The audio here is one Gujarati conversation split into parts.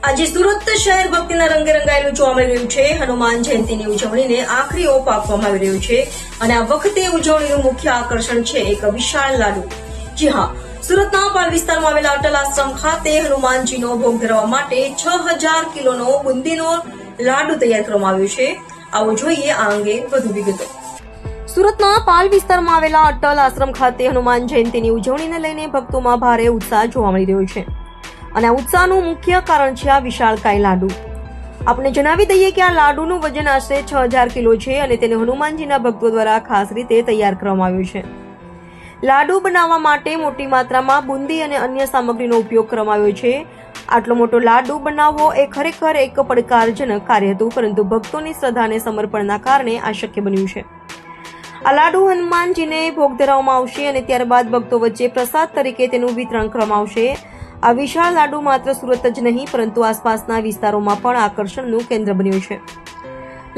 આજે સુરત શહેર ભક્તિના રંગે રંગાયેલું જોવા મળી રહ્યું છે। હનુમાન જયંતિની ઉજવણીને આખરી ઓપ આપવામાં આવી રહ્યો છે અને આ વખતે ઉજવણીનું મુખ્ય આકર્ષણ છે એક વિશાળ લાડુ। જી હા, સુરતના પાલ વિસ્તારમાં આવેલા અટલ આશ્રમ ખાતે હનુમાનજીનો ભોગ ધરાવવા માટે 6000 કિલોનો બુંદીનો લાડુ તૈયાર કરવામાં આવ્યો છે। આવો જોઈએ આ અંગે વધુ વિગતો। સુરતના પાલ વિસ્તારમાં આવેલા અટલ આશ્રમ ખાતે હનુમાન જયંતિની ઉજવણીને લઈને ભક્તોમાં ભારે ઉત્સાહ જોવા મળી રહ્યો છે અને આ ઉત્સાહનું મુખ્ય કારણ છે આ વિશાળકાય લાડુ। આપણે જણાવી દઈએ કે આ લાડુનું વજન આશરે 6000 કિલો છે અને તેને હનુમાનજીના ભક્તો દ્વારા ખાસ રીતે તૈયાર કરવામાં આવ્યું છે। લાડુ બનાવવા માટે મોટી માત્રામાં બુંદી અને અન્ય સામગ્રીનો ઉપયોગ કરવામાં આવ્યો છે। આટલો મોટો લાડુ બનાવવો એ ખરેખર એક પડકારજનક કાર્ય હતું, પરંતુ ભક્તોની શ્રદ્ધા અને સમર્પણના કારણે આ શક્ય બન્યું છે। આ લાડુ હનુમાનજીને ભોગ ધરાવવામાં આવશે અને ત્યારબાદ ભક્તો વચ્ચે પ્રસાદ તરીકે તેનું વિતરણ કરવામાં આવશે। આ વિશાળ લાડુ માત્ર સુરત જ નહીં પરંતુ આસપાસના વિસ્તારોમાં પણ આકર્ષણનું કેન્દ્ર બન્યું છે।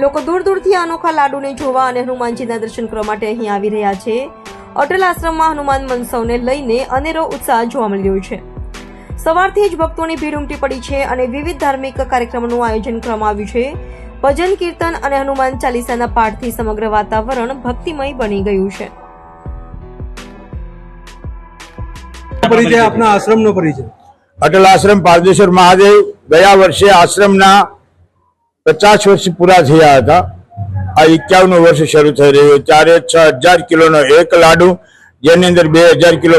લોકો દૂર દૂરથી આ અનોખા લાડુને જોવા અને હનુમાનજીના દર્શન કરવા માટે અહીં આવી રહ્યા છે। અટલ આશ્રમમાં હનુમાન મહોત્સવને લઈને અનેરો ઉત્સાહ જોવા મળી રહ્યો છે। સવારથી જ ભક્તોની ભીડ ઉમટી પડી છે અને વિવિધ ધાર્મિક કાર્યક્રમોનું આયોજન કરવામાં આવ્યું છે। ભજન કીર્તન અને હનુમાન ચાલીસાના પાઠથી સમગ્ર વાતાવરણ ભક્તિમય બની ગયું છે। परिचय अपना आश्रम नो परिचय। अटल आश्रम पारदेश्वर महादेव ગયા વર્ષે આશ્રમના 50 વર્ષ પૂરા થયા હતા। આ 51 વર્ષ શરૂ થઈ રહ્યો ત્યારે 6000 કિલોનો એક લાડુ, જેની અંદર 2000 કિલો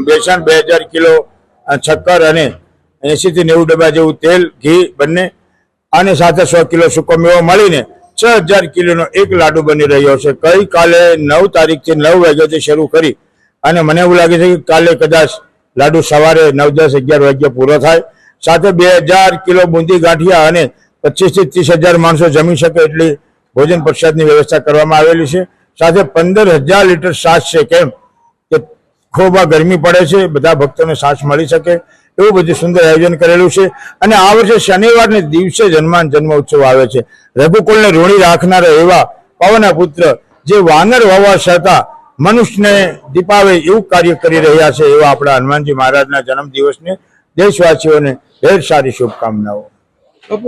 બેસણ, 2000 કિલો શક્કર અને 80 થી 90 ડબ્બા જેવું તેલ, ઘી બંને અને સાથે 100 કિલો સૂકો મેવો મળીને 6000 કિલોનો એક લાડુ બની રહ્યો છે। ગઈકાલે 9 તારીખથી 9 વાગ્યાથી શરૂ કરી અને મને એવું લાગે છે કે કાલે કદાચ લાડુ સવારે 9, 10, 11 વાગ્યા પૂરો થાય। સાથે 2000 કિલો બુંદી ગાંઠિયા અને 25 થી 30,000 માણસો જમી શકે એટલી ભોજન પ્રસાદની વ્યવસ્થા કરવામાં આવેલી છે। સાથે 15000 લીટર છાશ છે, કેમ કે ખૂબ ગરમી પડે છે, બધા ભક્તોને છાશ મળી શકે એવું બધું સુંદર આયોજન કરેલું છે। અને આ વર્ષે શનિવારને દિવસે હનુમાન જન્મ ઉત્સવ આવે છે। રઘુકુળને ઋણી રાખનારા એવા પવનના પુત્ર જે વાનર હોવા છતાં મનુષ્યને દીપાવે એવું કાર્ય કરી રહ્યા છે, એવા આપણા હનુમાનજી મહારાજના જન્મ દિવસને દેશવાસીઓને ઢેર સારી શુભકામનાઓ।